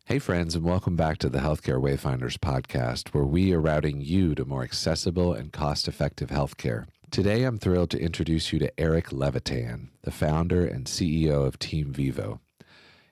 Hey, friends, and welcome back to the Healthcare Wayfinders podcast, where we are routing you to more accessible and cost-effective healthcare. Today, I'm thrilled to introduce you to Eric Levitan, the founder and CEO of Team Vivo.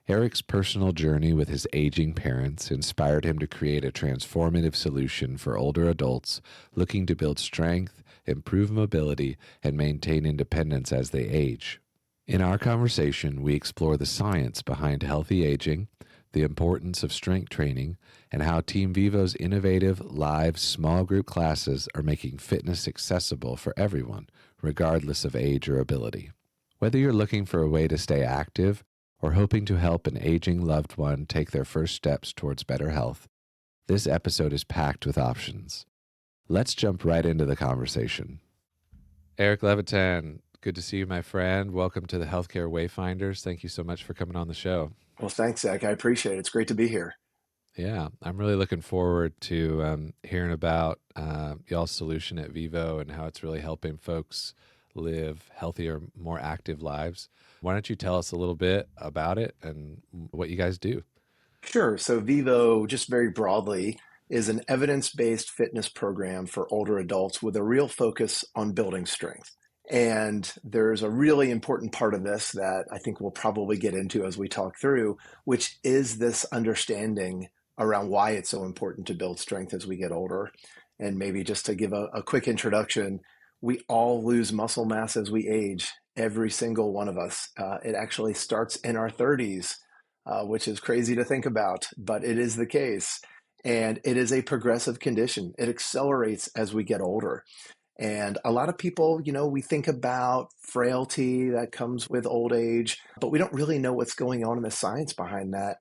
Eric's personal journey with his aging parents inspired him to create a transformative solution for older adults looking to build strength, improve mobility, and maintain independence as they age. In our conversation, we explore the science behind healthy aging, the importance of strength training, and how Team Vivo's innovative live small group classes are making fitness accessible for everyone, regardless of age or ability. Whether you're looking for a way to stay active or hoping to help an aging loved one take their first steps towards better health, this episode is packed with options. Let's jump right into the conversation. Eric Levitan, good to see you, my friend. Welcome to the Healthcare Wayfinders. Thank you so much for coming on the show. Well, thanks, Zach. I appreciate it. It's great to be here. Yeah, I'm really looking forward to hearing about y'all's solution at Vivo and how it's really helping folks live healthier, more active lives. Why don't you tell us a little bit about it and what you guys do? Sure. So, Vivo, just very broadly, is an evidence-based fitness program for older adults with a real focus on building strength. And there's a really important part of this that I think we'll probably get into as we talk through, which is this understanding around why it's so important to build strength as we get older. And maybe just to give a quick introduction, we all lose muscle mass as we age, every single one of us. It actually starts in our 30s, which is crazy to think about, but it is the case. And it is a progressive condition. It accelerates as we get older. And a lot of people, we think about frailty that comes with old age, but we don't really know what's going on in the science behind that.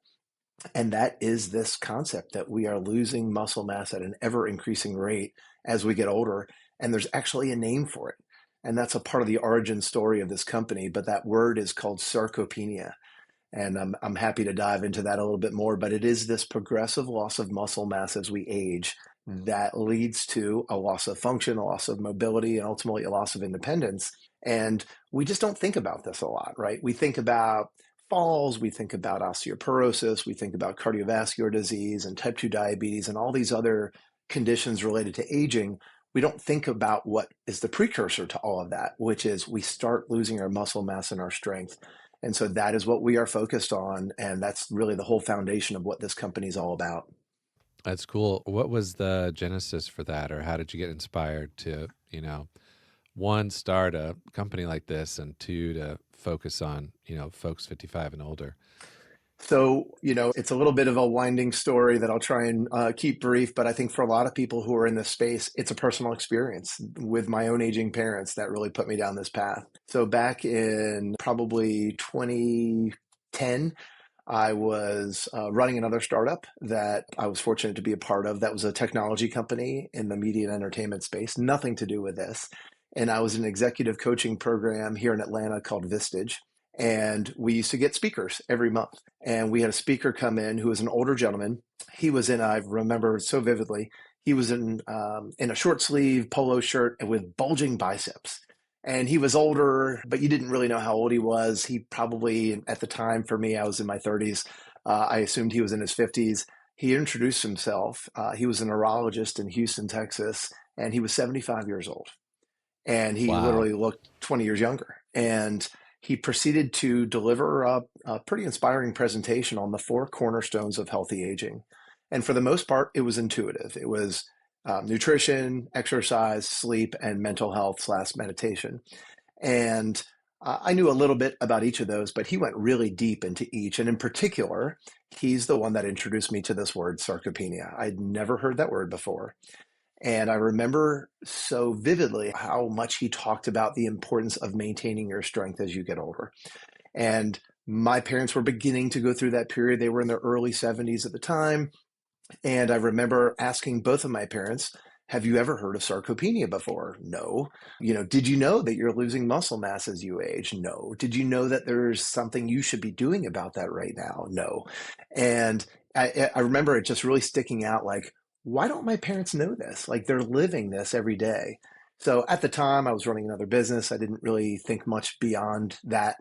And that is this concept that we are losing muscle mass at an ever increasing rate as we get older. And there's actually a name for it. And that's a part of the origin story of this company. But that word is called sarcopenia. And I'm happy to dive into that a little bit more. But it is this progressive loss of muscle mass as we age that leads to a loss of function, a loss of mobility, and ultimately a loss of independence. And we just don't think about this a lot, right? We think about falls, we think about osteoporosis, we think about cardiovascular disease and type 2 diabetes and all these other conditions related to aging. We don't think about what is the precursor to all of that, which is we start losing our muscle mass and our strength. And so that is what we are focused on. And that's really the whole foundation of what this company is all about. That's cool. What was the genesis for that, or how did you get inspired to, one, start a company like this, and two, to focus on, folks 55 and older? So, it's a little bit of a winding story that I'll try and keep brief, but I think for a lot of people who are in this space, it's a personal experience with my own aging parents that really put me down this path. So back in probably 2010, I was running another startup that I was fortunate to be a part of. That was a technology company in the media and entertainment space, nothing to do with this. And I was in an executive coaching program here in Atlanta called Vistage. And we used to get speakers every month. And we had a speaker come in who was an older gentleman. He was I remember so vividly, he was in a short sleeve polo shirt with bulging biceps. And he was older, but you didn't really know how old he was. He probably, at the time for me, I was in my 30s. I assumed he was in his 50s. He introduced himself. He was a neurologist in Houston, Texas, and he was 75 years old. And he Wow. literally looked 20 years younger. And he proceeded to deliver a pretty inspiring presentation on the four cornerstones of healthy aging. And for the most part, it was intuitive. It was nutrition, exercise, sleep, and mental health / meditation. And I knew a little bit about each of those, but he went really deep into each. And in particular, he's the one that introduced me to this word, sarcopenia. I'd never heard that word before. And I remember so vividly how much he talked about the importance of maintaining your strength as you get older. And my parents were beginning to go through that period. They were in their early 70s at the time. And I remember asking both of my parents, have you ever heard of sarcopenia before? No. Did you know that you're losing muscle mass as you age? No. Did you know that there's something you should be doing about that right now? No. And I remember it just really sticking out like, why don't my parents know this? Like they're living this every day. So at the time I was running another business. I didn't really think much beyond that.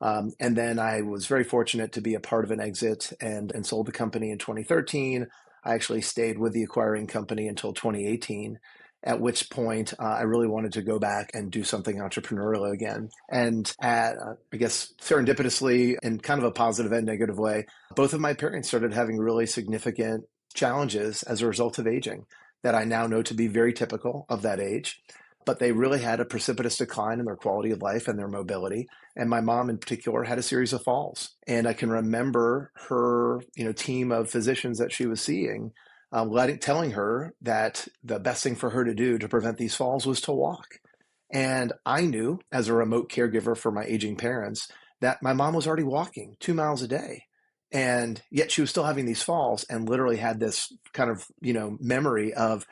And then I was very fortunate to be a part of an exit and sold the company in 2013. I actually stayed with the acquiring company until 2018, at which point I really wanted to go back and do something entrepreneurial again. And I guess, serendipitously, in kind of a positive and negative way, both of my parents started having really significant challenges as a result of aging that I now know to be very typical of that age. But they really had a precipitous decline in their quality of life and their mobility. And my mom in particular had a series of falls. And I can remember her, team of physicians that she was seeing, telling her that the best thing for her to do to prevent these falls was to walk. And I knew, as a remote caregiver for my aging parents, that my mom was already walking 2 miles a day. And yet she was still having these falls and literally had this kind of, memory of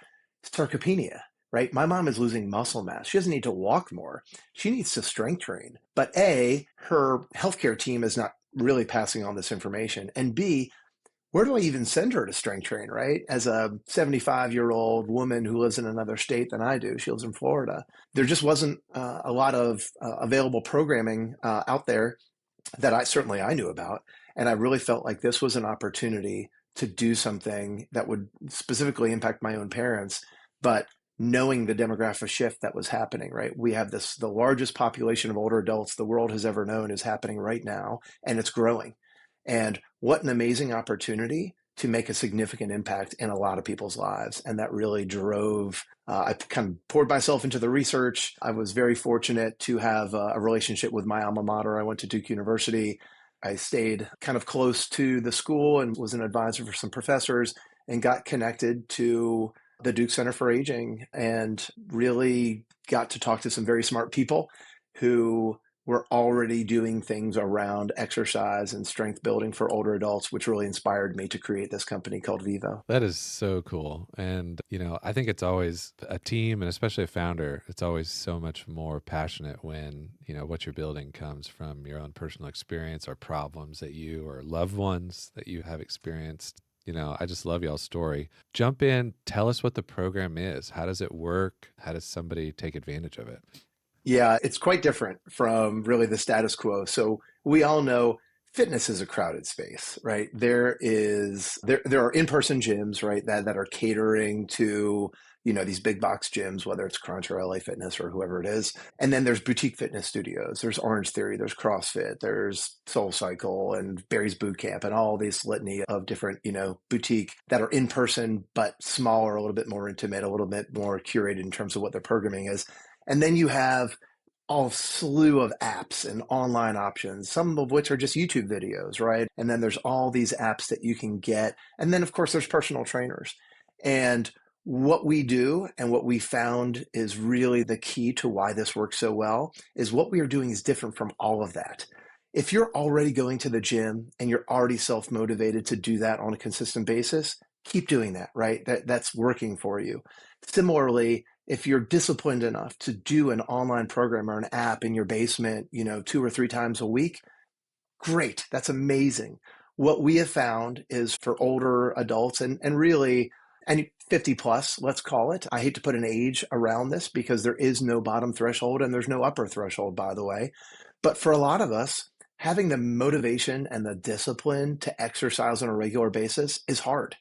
sarcopenia, right? My mom is losing muscle mass. She doesn't need to walk more. She needs to strength train. But A, her healthcare team is not really passing on this information. And B, where do I even send her to strength train, right? As a 75-year-old woman who lives in another state than I do, she lives in Florida. There just wasn't a lot of available programming out there that I knew about. And I really felt like this was an opportunity to do something that would specifically impact my own parents, but knowing the demographic shift that was happening, right? We have the largest population of older adults the world has ever known is happening right now, and it's growing. And what an amazing opportunity to make a significant impact in a lot of people's lives. And that really drove, I kind of poured myself into the research. I was very fortunate to have a relationship with my alma mater. I went to Duke University. I stayed kind of close to the school and was an advisor for some professors and got connected to the Duke Center for Aging and really got to talk to some very smart people who were already doing things around exercise and strength building for older adults, which really inspired me to create this company called Vivo. That is so cool. And, I think it's always a team and especially a founder, it's always so much more passionate when, what you're building comes from your own personal experience or problems that you or loved ones that you have experienced. I just love y'all's story. Jump in, tell us what the program is. How does it work? How does somebody take advantage of it? Yeah, it's quite different from really the status quo. So we all know fitness is a crowded space, right? There are in-person gyms, right, that are catering to, these big box gyms, whether it's Crunch or LA Fitness or whoever it is. And then there's boutique fitness studios. There's Orange Theory, there's CrossFit, there's Soul Cycle and Barry's Boot Camp and all these litany of different, boutique that are in person, but smaller, a little bit more intimate, a little bit more curated in terms of what their programming is. And then you have a slew of apps and online options, some of which are just YouTube videos, right? And then there's all these apps that you can get. And then, of course, there's personal trainers. And what we do and what we found is really the key to why this works so well is what we are doing is different from all of that. If you're already going to the gym and you're already self-motivated to do that on a consistent basis, keep doing that, right? That's working for you. Similarly, if you're disciplined enough to do an online program or an app in your basement, 2 or 3 times a week, great. That's amazing. What we have found is for older adults and really, and 50 plus, let's call it. I hate to put an age around this because there is no bottom threshold and there's no upper threshold, by the way. But for a lot of us, having the motivation and the discipline to exercise on a regular basis is hard.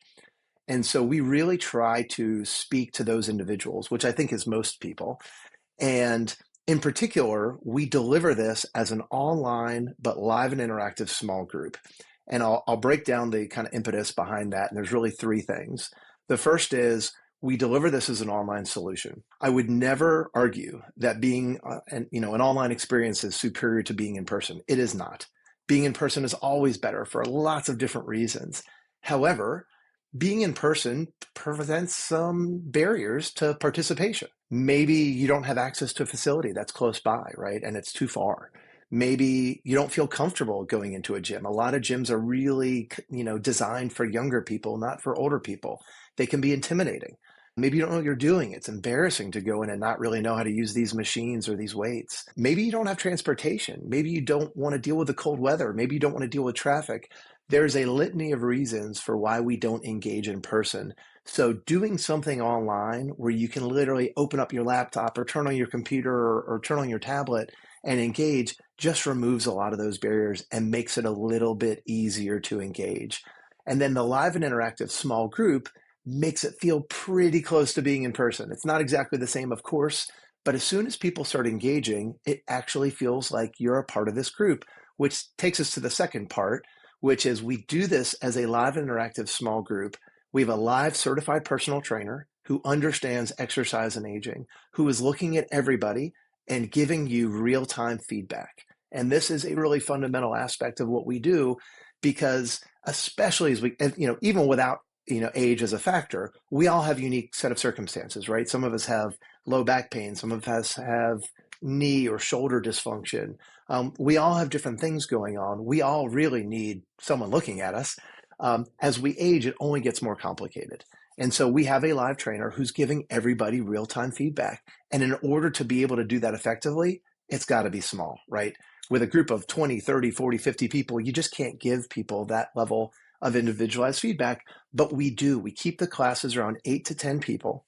And so we really try to speak to those individuals, which I think is most people. And in particular, we deliver this as an online but live and interactive small group. And I'll break down the kind of impetus behind that. And there's really 3 things. The first is we deliver this as an online solution. I would never argue that being an online experience is superior to being in person. It is not. Being in person is always better for lots of different reasons. However, being in person presents some barriers to participation. Maybe you don't have access to a facility that's close by, right? And it's too far. Maybe you don't feel comfortable going into a gym. A lot of gyms are really, designed for younger people, not for older people. They can be intimidating. Maybe you don't know what you're doing. It's embarrassing to go in and not really know how to use these machines or these weights. Maybe you don't have transportation. Maybe you don't want to deal with the cold weather. Maybe you don't want to deal with traffic. There's a litany of reasons for why we don't engage in person. So doing something online where you can literally open up your laptop or turn on your computer or turn on your tablet and engage just removes a lot of those barriers and makes it a little bit easier to engage. And then the live and interactive small group makes it feel pretty close to being in person. It's not exactly the same, of course, but as soon as people start engaging, it actually feels like you're a part of this group, which takes us to the second part, which is we do this as a live and interactive small group. We have a live certified personal trainer who understands exercise and aging, who is looking at everybody and giving you real-time feedback. And this is a really fundamental aspect of what we do, because especially as we, even without, age as a factor, we all have unique set of circumstances, right? Some of us have low back pain. Some of us have knee or shoulder dysfunction. We all have different things going on. We all really need someone looking at us. As we age, it only gets more complicated. And so we have a live trainer who's giving everybody real-time feedback. And in order to be able to do that effectively, it's got to be small, right? With a group of 20, 30, 40, 50 people, you just can't give people that level of individualized feedback. But we do. We keep the classes around 8 to 10 people,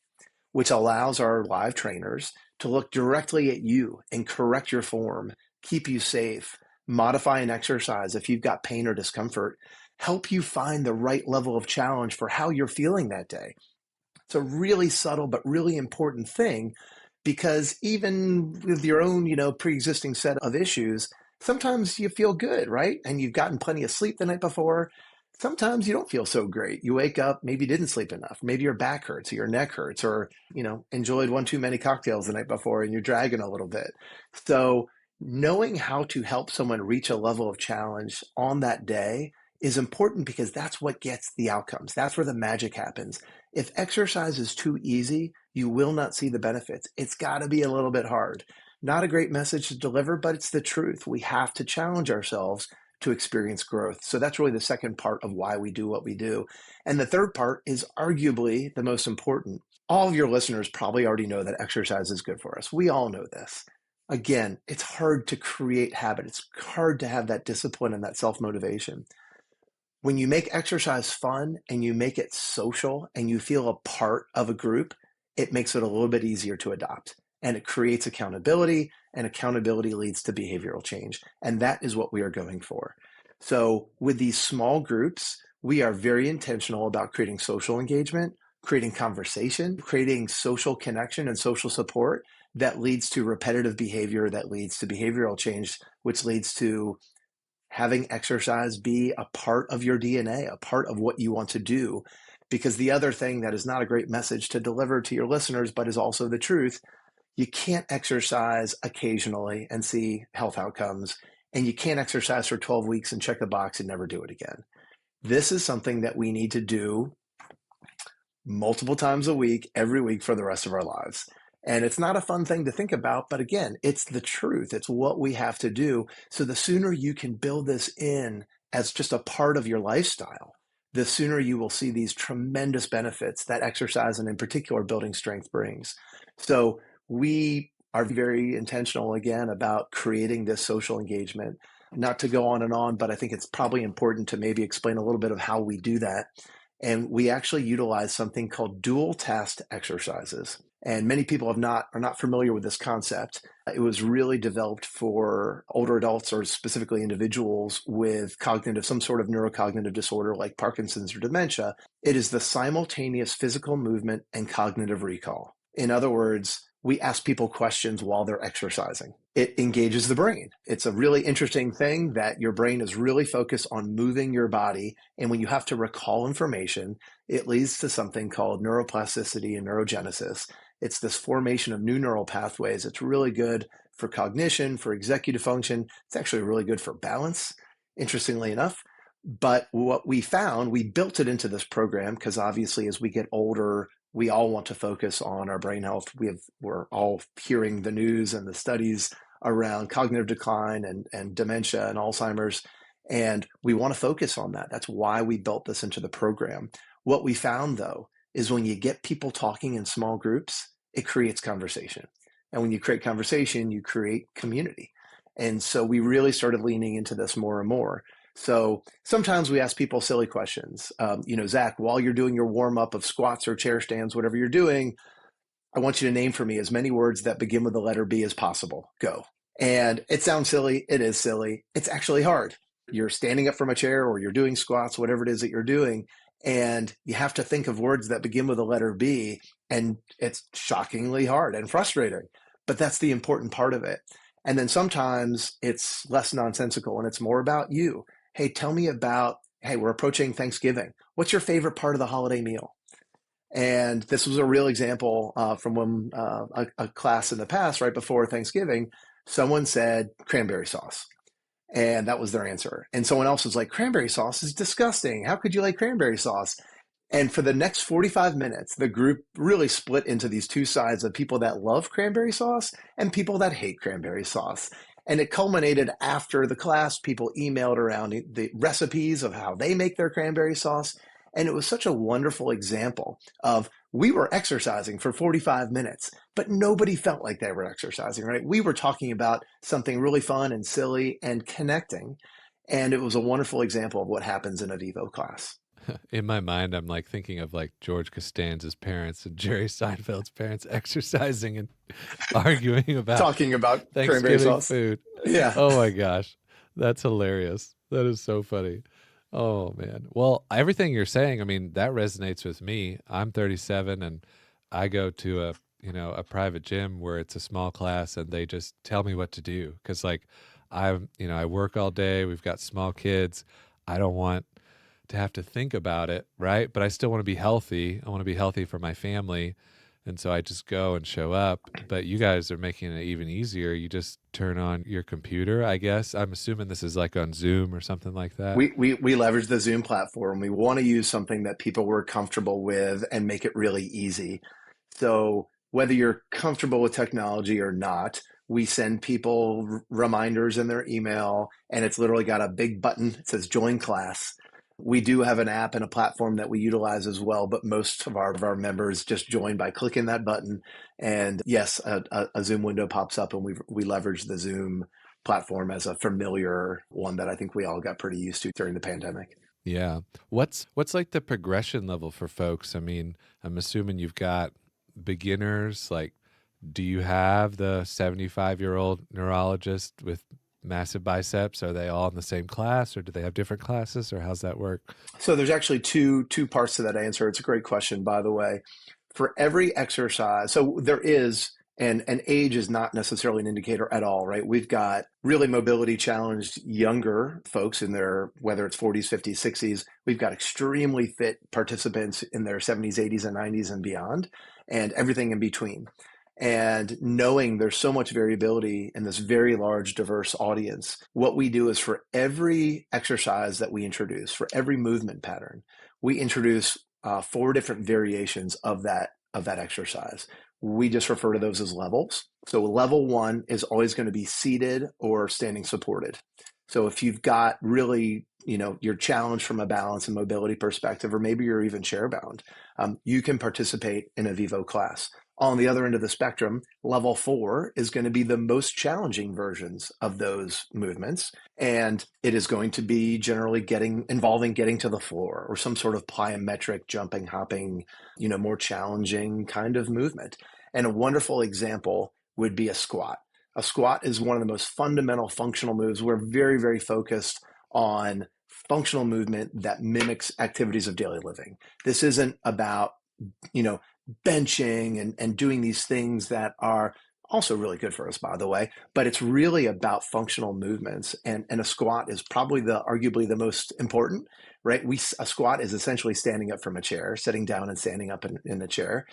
which allows our live trainers to look directly at you and correct your form, keep you safe, modify an exercise if you've got pain or discomfort, help you find the right level of challenge for how you're feeling that day. It's a really subtle but really important thing, because even with your own, pre-existing set of issues, sometimes you feel good, right? And you've gotten plenty of sleep the night before. Sometimes you don't feel so great. You wake up, maybe you didn't sleep enough. Maybe your back hurts or your neck hurts, or, enjoyed one too many cocktails the night before and you're dragging a little bit. So knowing how to help someone reach a level of challenge on that day is important, because that's what gets the outcomes. That's where the magic happens. If exercise is too easy, you will not see the benefits. It's got to be a little bit hard. Not a great message to deliver, but it's the truth. We have to challenge ourselves to experience growth. So that's really the second part of why we do what we do. And the third part is arguably the most important. All of your listeners probably already know that exercise is good for us. We all know this. Again, it's hard to create habit. It's hard to have that discipline and that self-motivation. When you make exercise fun and you make it social and you feel a part of a group, it makes it a little bit easier to adopt. And it creates accountability, and accountability leads to behavioral change. And that is what we are going for. So with these small groups, we are very intentional about creating social engagement, creating conversation, creating social connection and social support that leads to repetitive behavior, that leads to behavioral change, which leads to having exercise be a part of your DNA, a part of what you want to do. Because the other thing that is not a great message to deliver to your listeners, but is also the truth, you can't exercise occasionally and see health outcomes, and you can't exercise for 12 weeks and check the box and never do it again. This is something that we need to do multiple times a week, every week for the rest of our lives. And it's not a fun thing to think about, but again, it's the truth. It's what we have to do. So the sooner you can build this in as just a part of your lifestyle, the sooner you will see these tremendous benefits that exercise, and in particular building strength, brings. So we are very intentional, again, about creating this social engagement. Not to go on and on, but I think it's probably important to maybe explain a little bit of how we do that. And we actually utilize something called dual task exercises. And many people are not familiar with this concept. It was really developed for older adults, or specifically individuals with some sort of neurocognitive disorder like Parkinson's or dementia. It is the simultaneous physical movement and cognitive recall. In other words, we ask people questions while they're exercising. It engages the brain. It's a really interesting thing that your brain is really focused on moving your body. And when you have to recall information, it leads to something called neuroplasticity and neurogenesis. It's this formation of new neural pathways. It's really good for cognition, for executive function. It's actually really good for balance, interestingly enough. But what we found, we built it into this program because obviously as we get older, we all want to focus on our brain health. We're all hearing the news and the studies around cognitive decline and dementia and Alzheimer's, and we want to focus on that. That's why we built this into the program. What we found, though, is when you get people talking in small groups, it creates conversation. And when you create conversation, you create community. And so we really started leaning into this more and more. So sometimes we ask people silly questions. Zach, while you're doing your warm up of squats or chair stands, whatever you're doing, I want you to name for me as many words that begin with the letter B as possible. Go. And it sounds silly. It is silly. It's actually hard. You're standing up from a chair or you're doing squats, whatever it is that you're doing. And you have to think of words that begin with the letter B. And it's shockingly hard and frustrating. But that's the important part of it. And then sometimes it's less nonsensical and it's more about you. Hey, tell me about, hey, we're approaching Thanksgiving. What's your favorite part of the holiday meal? And this was a real example from when a class in the past, right before Thanksgiving, someone said cranberry sauce. And that was their answer. And someone else was like, cranberry sauce is disgusting. How could you like cranberry sauce? And for the next 45 minutes, the group really split into these two sides of people that love cranberry sauce and people that hate cranberry sauce. And it culminated after the class. People emailed around the recipes of how they make their cranberry sauce. And it was such a wonderful example of we were exercising for 45 minutes, but nobody felt like they were exercising, right? We were talking about something really fun and silly and connecting. And it was a wonderful example of what happens in a Vivo class. In my mind, I'm like thinking of like George Costanza's parents and Jerry Seinfeld's parents exercising and arguing about Talking about cranberry Thanksgiving sauce. food. Yeah. Oh my gosh. That's hilarious. That is so funny. Oh man. Well, everything you're saying, I mean, that resonates with me. I'm 37 and I go to a private gym where it's a small class and they just tell me what to do. Cause like I work all day. We've got small kids. I don't want to have to think about it, right? But I still want to be healthy. I want to be healthy for my family. And so I just go and show up. But you guys are making it even easier. You just turn on your computer, I guess. I'm assuming this is like on Zoom or something like that. We leverage the Zoom platform. We want to use something that people were comfortable with and make it really easy. So whether you're comfortable with technology or not, we send people reminders in their email, and it's literally got a big button. It says join class. We do have an app and a platform that we utilize as well, but most of our members just join by clicking that button. And yes, a Zoom window pops up, and we leverage the Zoom platform as a familiar one that I think we all got pretty used to during the pandemic. Yeah. What's like the progression level for folks? I mean, I'm assuming you've got beginners. Like, do you have the 75-year-old neurologist with massive biceps? Are they all in the same class or do they have different classes or how's that work? So there's actually two parts to that answer. It's a great question, by the way. For every exercise, so there is, and age is not necessarily an indicator at all, right? We've got really mobility challenged younger folks in their, whether it's 40s, 50s, 60s. We've got extremely fit participants in their 70s, 80s, and 90s and beyond, and everything in between. And knowing there's so much variability in this very large, diverse audience, what we do is for every exercise that we introduce, for every movement pattern, we introduce 4 different variations of that exercise. We just refer to those as levels. So level 1 is always going to be seated or standing supported. So if you've got really, you're challenged from a balance and mobility perspective, or maybe you're even chair bound, you can participate in a Vivo class. On the other end of the spectrum, level 4 is going to be the most challenging versions of those movements. And it is going to be generally involving getting to the floor or some sort of plyometric jumping, hopping, more challenging kind of movement. And a wonderful example would be a squat. A squat is one of the most fundamental functional moves. We're very, very focused on functional movement that mimics activities of daily living. This isn't about, benching and doing these things that are also really good for us, by the way, but it's really about functional movements. And a squat is probably arguably the most important, right? A squat is essentially standing up from a chair, sitting down and standing up in a chair.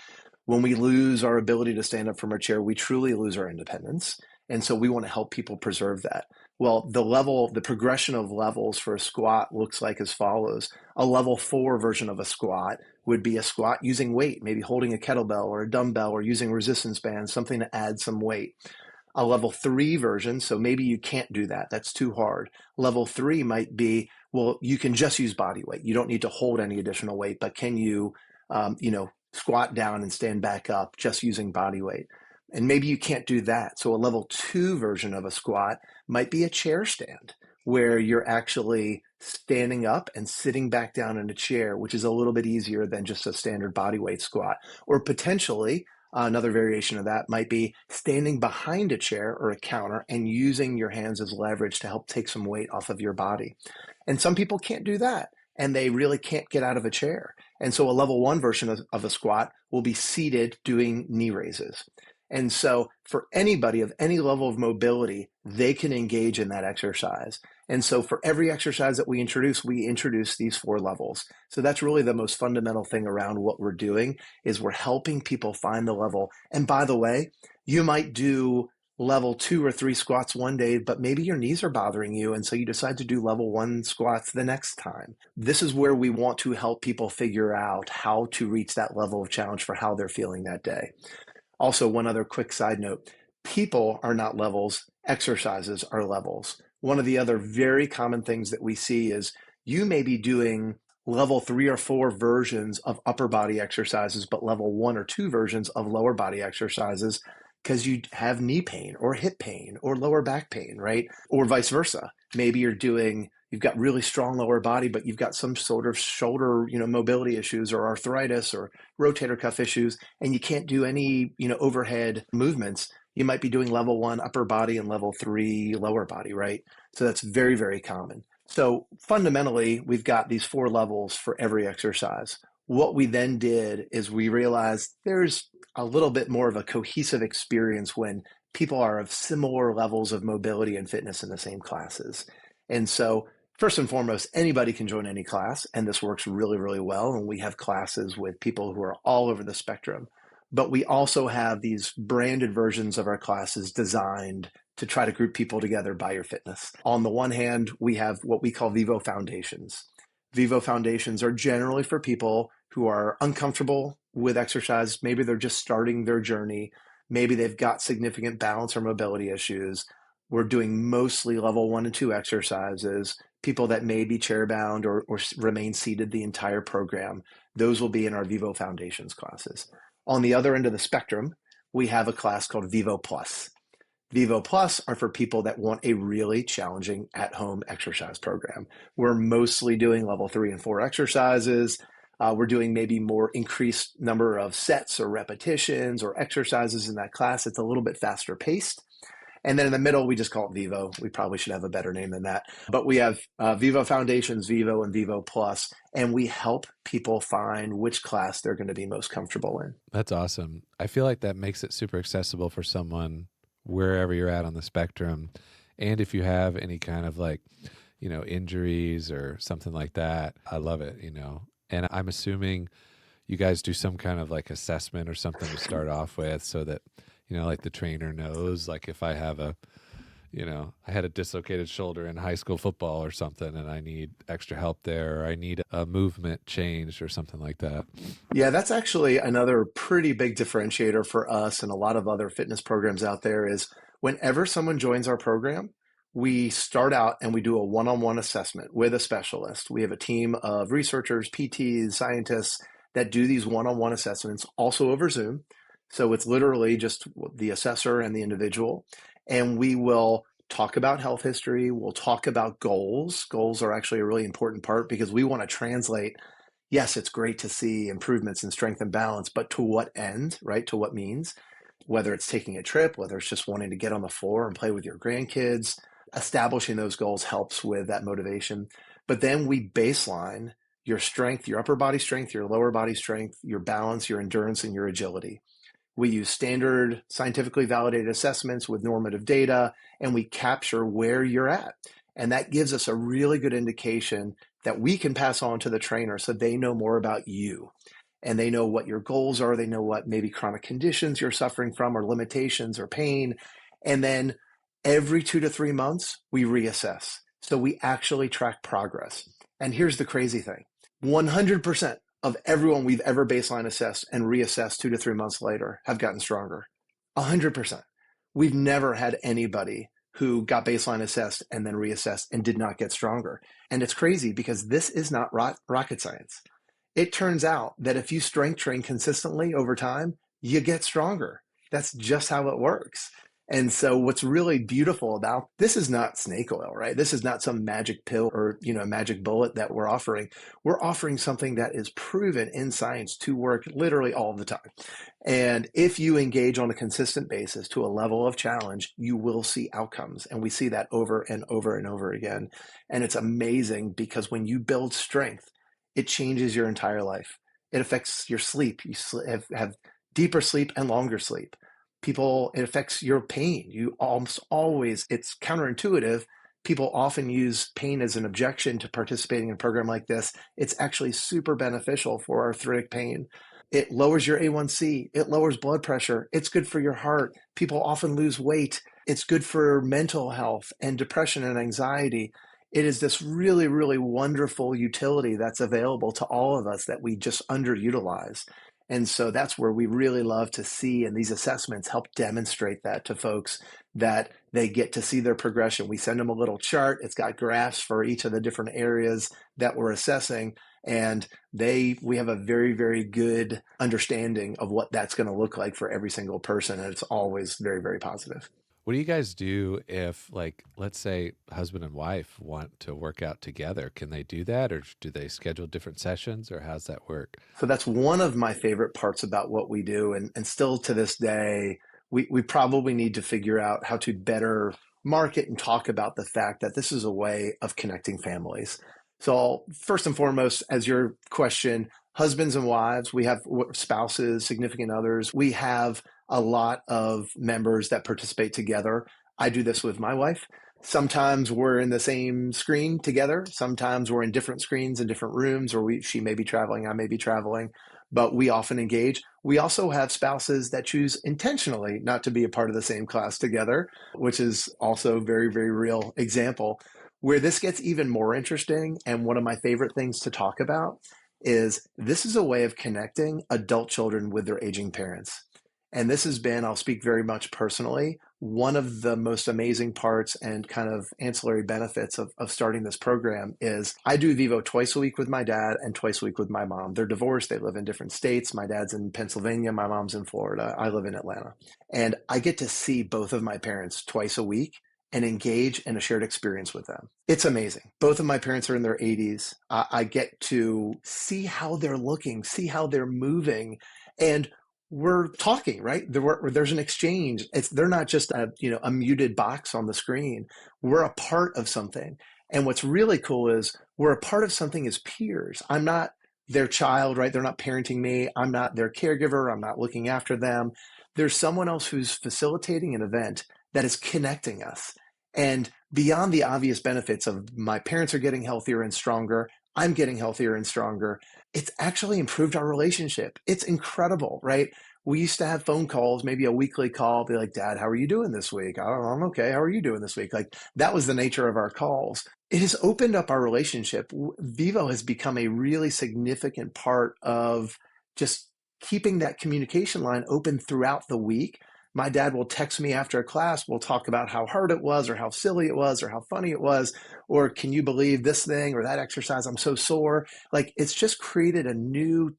When we lose our ability to stand up from our chair, we truly lose our independence. And so we want to help people preserve that. Well, the progression of levels for a squat looks like as follows. A level 4 version of a squat would be a squat using weight, maybe holding a kettlebell or a dumbbell or using resistance bands, something to add some weight. A level 3 version, so maybe you can't do that. That's too hard. Level 3 might be, well, you can just use body weight. You don't need to hold any additional weight, but can you, squat down and stand back up just using body weight? And maybe you can't do that. So a level 2 version of a squat might be a chair stand where you're actually standing up and sitting back down in a chair, which is a little bit easier than just a standard body weight squat. Or potentially Another variation of that might be standing behind a chair or a counter and using your hands as leverage to help take some weight off of your body. And some people can't do that, and they really can't get out of a chair. And so a level 1 version of a squat will be seated doing knee raises. And so for anybody of any level of mobility, they can engage in that exercise. And so for every exercise that we introduce these 4 levels. So that's really the most fundamental thing around what we're doing, is we're helping people find the level. And by the way, you might do level 2 or 3 squats one day, but maybe your knees are bothering you, and so you decide to do level 1 squats the next time. This is where we want to help people figure out how to reach that level of challenge for how they're feeling that day. Also, one other quick side note, people are not levels, exercises are levels. One of the other very common things that we see is you may be doing level 3 or 4 versions of upper body exercises, but level 1 or 2 versions of lower body exercises because you have knee pain or hip pain or lower back pain, right? Or vice versa. Maybe you've got really strong lower body, but you've got some sort of shoulder, mobility issues or arthritis or rotator cuff issues, and you can't do any, overhead movements. You might be doing level 1 upper body and level 3 lower body, right? So that's very, very common. So fundamentally, we've got these 4 levels for every exercise. What we then did is we realized there's a little bit more of a cohesive experience when people are of similar levels of mobility and fitness in the same classes. And so first and foremost, anybody can join any class, and this works really, really well. And we have classes with people who are all over the spectrum. But we also have these branded versions of our classes designed to try to group people together by your fitness. On the one hand, we have what we call Vivo Foundations. Vivo Foundations are generally for people who are uncomfortable with exercise. Maybe they're just starting their journey. Maybe they've got significant balance or mobility issues. We're doing mostly level 1 and 2 exercises. People that may be chair bound or remain seated the entire program, those will be in our Vivo Foundations classes. On the other end of the spectrum, we have a class called Vivo Plus. Vivo Plus are for people that want a really challenging at-home exercise program. We're mostly doing level 3 and 4 exercises. We're doing maybe more increased number of sets or repetitions or exercises in that class. It's a little bit faster paced. And then in the middle, we just call it Vivo. We probably should have a better name than that. But we have Vivo Foundations, Vivo, and Vivo Plus, and we help people find which class they're going to be most comfortable in. That's awesome. I feel like that makes it super accessible for someone wherever you're at on the spectrum. And if you have any kind of injuries or something like that, I love it, And I'm assuming you guys do some kind of assessment or something to start off with so that, the trainer knows, if I have I had a dislocated shoulder in high school football or something and I need extra help there, or I need a movement changed or something like that. Yeah, that's actually another pretty big differentiator for us and a lot of other fitness programs out there is whenever someone joins our program, we start out and we do a one-on-one assessment with a specialist. We have a team of researchers, PTs, scientists that do these one-on-one assessments also over Zoom. So it's literally just the assessor and the individual. And we will talk about health history. We'll talk about goals. Goals are actually a really important part because we want to translate, yes, it's great to see improvements in strength and balance, but to what end, right? To what means, whether it's taking a trip, whether it's just wanting to get on the floor and play with your grandkids. Establishing those goals helps with that motivation. But then we baseline your strength, your upper body strength, your lower body strength, your balance, your endurance, and your agility. We use standard scientifically validated assessments with normative data, and we capture where you're at. And that gives us a really good indication that we can pass on to the trainer so they know more about you. And they know what your goals are. They know what maybe chronic conditions you're suffering from or limitations or pain. And then every 2 to 3 months, we reassess. So we actually track progress. And here's the crazy thing. 100% of everyone we've ever baseline assessed and reassessed 2 to 3 months later have gotten stronger. 100%. We've never had anybody who got baseline assessed and then reassessed and did not get stronger. And it's crazy because this is not rocket science. It turns out that if you strength train consistently over time, you get stronger. That's just how it works. And so what's really beautiful about this is not snake oil, right? This is not some magic pill or, magic bullet that we're offering. We're offering something that is proven in science to work literally all the time. And if you engage on a consistent basis to a level of challenge, you will see outcomes. And we see that over and over and over again. And it's amazing because when you build strength, it changes your entire life. It affects your sleep. You have deeper sleep and longer sleep. It affects your pain. You almost always, it's counterintuitive. People often use pain as an objection to participating in a program like this. It's actually super beneficial for arthritic pain. It lowers your A1C. It lowers blood pressure. It's good for your heart. People often lose weight. It's good for mental health and depression and anxiety. It is this really, really wonderful utility that's available to all of us that we just underutilize. And so that's where we really love to see, and these assessments help demonstrate that to folks, that they get to see their progression. We send them a little chart. It's got graphs for each of the different areas that we're assessing. And we have a very, very good understanding of what that's going to look like for every single person. And it's always very, very positive. What do you guys do if, like, let's say husband and wife want to work out together? Can they do that, or do they schedule different sessions, or how's that work? So that's one of my favorite parts about what we do. And still to this day, we probably need to figure out how to better market and talk about the fact that this is a way of connecting families. So first and foremost, as your question, husbands and wives, we have spouses, significant others. We have a lot of members that participate together. I do this with my wife. Sometimes we're in the same screen together. Sometimes we're in different screens in different rooms, or she may be traveling, I may be traveling, but we often engage. We also have spouses that choose intentionally not to be a part of the same class together, which is also a very, very real example. Where this gets even more interesting, and one of my favorite things to talk about, is this is a way of connecting adult children with their aging parents. And this has been, I'll speak very much personally, one of the most amazing parts and kind of ancillary benefits of starting this program is I do Vivo twice a week with my dad and twice a week with my mom. They're divorced. They live in different states. My dad's in Pennsylvania. My mom's in Florida. I live in Atlanta. And I get to see both of my parents twice a week and engage in a shared experience with them. It's amazing. Both of my parents are in their 80s. I get to see how they're looking, see how they're moving, and we're talking, right? There's an exchange. They're not just a muted box on the screen. We're a part of something. And what's really cool is we're a part of something as peers. I'm not their child, right? They're not parenting me. I'm not their caregiver. I'm not looking after them. There's someone else who's facilitating an event that is connecting us. And beyond the obvious benefits of my parents are getting healthier and stronger, I'm getting healthier and stronger, it's actually improved our relationship. It's incredible, right? We used to have phone calls, maybe a weekly call, be like, Dad, how are you doing this week? Oh, I'm okay. How are you doing this week? Like, that was the nature of our calls. It has opened up our relationship. Vivo has become a really significant part of just keeping that communication line open throughout the week. My dad will text me after a class. We'll talk about how hard it was, or how silly it was, or how funny it was, or can you believe this thing or that exercise? I'm so sore. Like, it's just created a new,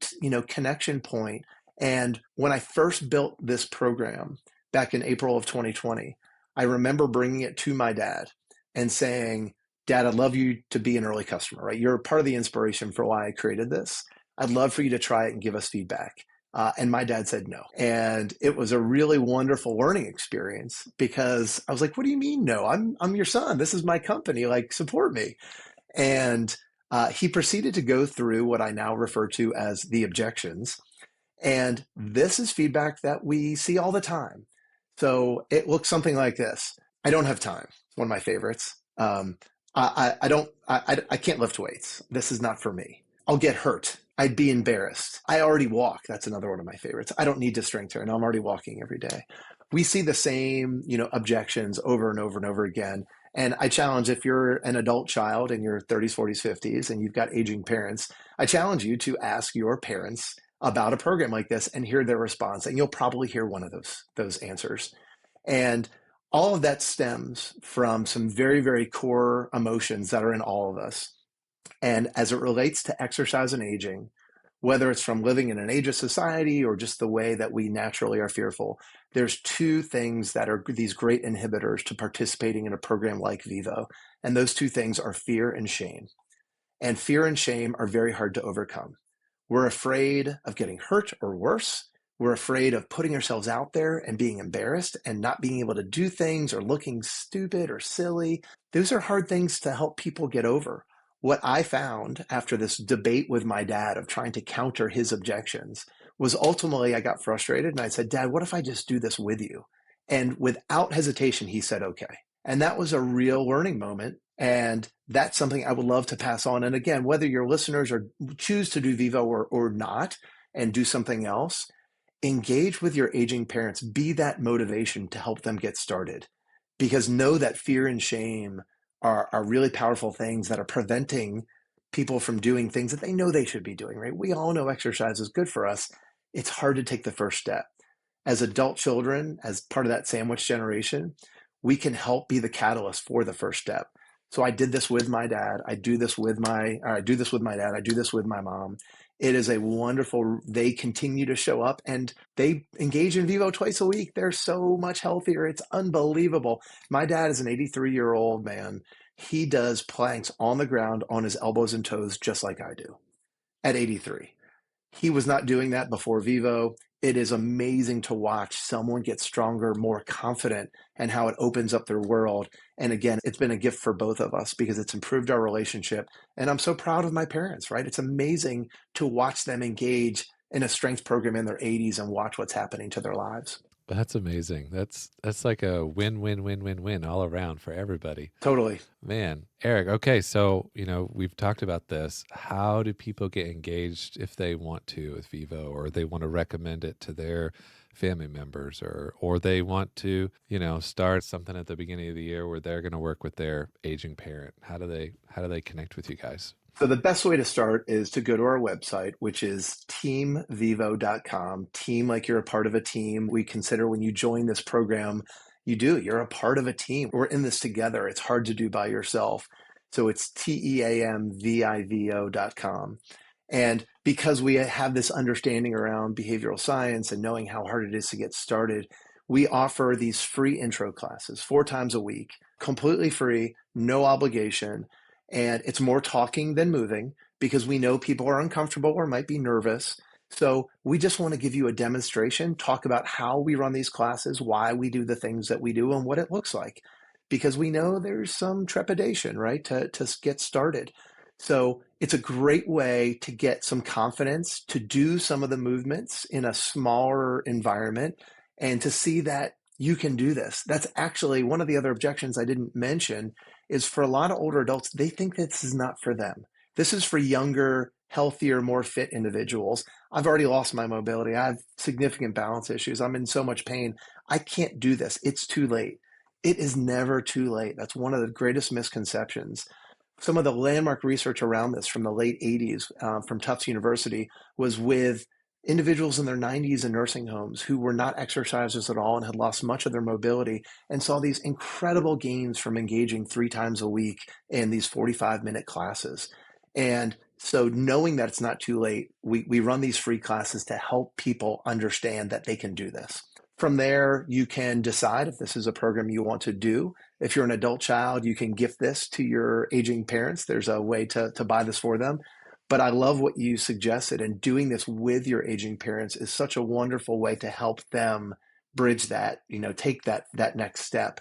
connection point. And when I first built this program back in April of 2020, I remember bringing it to my dad and saying, Dad, I'd love you to be an early customer, right? You're part of the inspiration for why I created this. I'd love for you to try it and give us feedback. And my dad said no. And it was a really wonderful learning experience because I was like, what do you mean no? I'm your son. This is my company. Like, support me. And he proceeded to go through what I now refer to as the objections. And this is feedback that we see all the time. So it looks something like this. I don't have time. One of my favorites. I can't lift weights. This is not for me. I'll get hurt. I'd be embarrassed. I already walk. That's another one of my favorites. I don't need to strength train. I'm already walking every day. We see the same, objections over and over and over again. And I challenge, if you're an adult child in your 30s, 40s, 50s, and you've got aging parents, I challenge you to ask your parents about a program like this and hear their response. And you'll probably hear one of those answers. And all of that stems from some very, very core emotions that are in all of us. And as it relates to exercise and aging, whether it's from living in an ageist society or just the way that we naturally are fearful. There's two things that are these great inhibitors to participating in a program like Vivo. And those two things are fear and shame. And fear and shame are very hard to overcome. We're afraid of getting hurt or worse. We're afraid of putting ourselves out there and being embarrassed and not being able to do things or looking stupid or silly. Those are hard things to help people get over. What I found after this debate with my dad of trying to counter his objections was ultimately I got frustrated and I said, Dad, what if I just do this with you? And without hesitation, he said, okay. And that was a real learning moment. And that's something I would love to pass on. And again, whether your listeners are choose to do Vivo or not and do something else, engage with your aging parents. Be that motivation to help them get started. Because know that fear and shame are really powerful things that are preventing people from doing things that they know they should be doing, right? We all know exercise is good for us. It's hard to take the first step. As adult children, as part of that sandwich generation, we can help be the catalyst for the first step. So I did this with my dad. I do this with my dad. I do this with my mom. It is a wonderful, they continue to show up and they engage in Vivo twice a week. They're so much healthier. It's unbelievable. My dad is an 83-year-old man. He does planks on the ground on his elbows and toes, just like I do at 83. He was not doing that before Vivo. It is amazing to watch someone get stronger, more confident, and how it opens up their world. And again, it's been a gift for both of us because it's improved our relationship. And I'm so proud of my parents, right? It's amazing to watch them engage in a strength program in their 80s and watch what's happening to their lives. That's amazing. That's like a win-win-win-win-win all around for everybody. Totally. Man, Eric, okay, so, we've talked about this. How do people get engaged if they want to with Vivo, or they want to recommend it to their family members, or they want to, start something at the beginning of the year where they're going to work with their aging parent? How do they connect with you guys? So the best way to start is to go to our website, which is teamvivo.com. Team, like you're a part of a team. We consider when you join this program, you're a part of a team. We're in this together. It's hard to do by yourself. So it's teamvivo.com. And because we have this understanding around behavioral science and knowing how hard it is to get started, we offer these free intro classes 4 times a week, completely free, no obligation. And it's more talking than moving because we know people are uncomfortable or might be nervous. So we just want to give you a demonstration, talk about how we run these classes, why we do the things that we do, and what it looks like. Because we know there's some trepidation, right, to get started. So it's a great way to get some confidence, to do some of the movements in a smaller environment, and to see that you can do this. That's actually one of the other objections I didn't mention is for a lot of older adults, they think this is not for them. This is for younger, healthier, more fit individuals. I've already lost my mobility. I have significant balance issues. I'm in so much pain. I can't do this. It's too late. It is never too late. That's one of the greatest misconceptions. Some of the landmark research around this from the late 80s from Tufts University was with individuals in their 90s in nursing homes who were not exercisers at all and had lost much of their mobility and saw these incredible gains from engaging 3 times a week in these 45-minute classes. And so knowing that it's not too late, we run these free classes to help people understand that they can do this. From there, you can decide if this is a program you want to do. If you're an adult child, you can gift this to your aging parents. There's a way to buy this for them. But I love what you suggested, and doing this with your aging parents is such a wonderful way to help them bridge that, take that next step.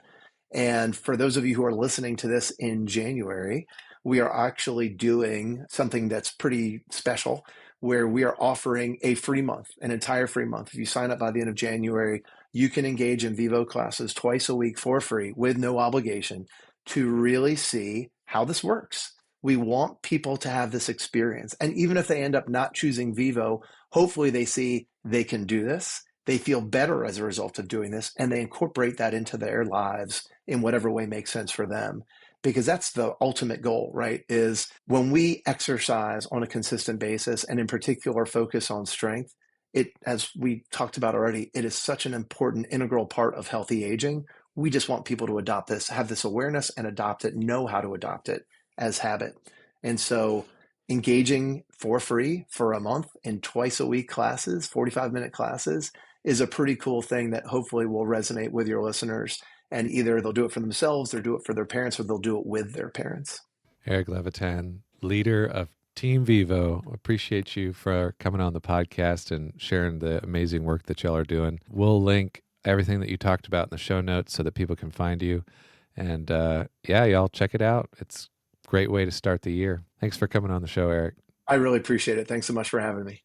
And for those of you who are listening to this in January, we are actually doing something that's pretty special where we are offering a free month, an entire free month. If you sign up by the end of January, you can engage in Vivo classes twice a week for free with no obligation to really see how this works. We want people to have this experience. And even if they end up not choosing Vivo, hopefully they see they can do this. They feel better as a result of doing this, and they incorporate that into their lives in whatever way makes sense for them. Because that's the ultimate goal, right? Is when we exercise on a consistent basis, and in particular focus on strength, as we talked about already, it is such an important integral part of healthy aging. We just want people to adopt this, have this awareness and adopt it, know how to adopt it as habit. And so engaging for free for a month in twice a week classes, 45-minute classes, is a pretty cool thing that hopefully will resonate with your listeners. And either they'll do it for themselves, they'll do it for their parents, or they'll do it with their parents. Eric Levitan, leader of Team Vivo. Appreciate you for coming on the podcast and sharing the amazing work that y'all are doing. We'll link everything that you talked about in the show notes so that people can find you. And yeah, y'all check it out. It's a great way to start the year. Thanks for coming on the show, Eric. I really appreciate it. Thanks so much for having me.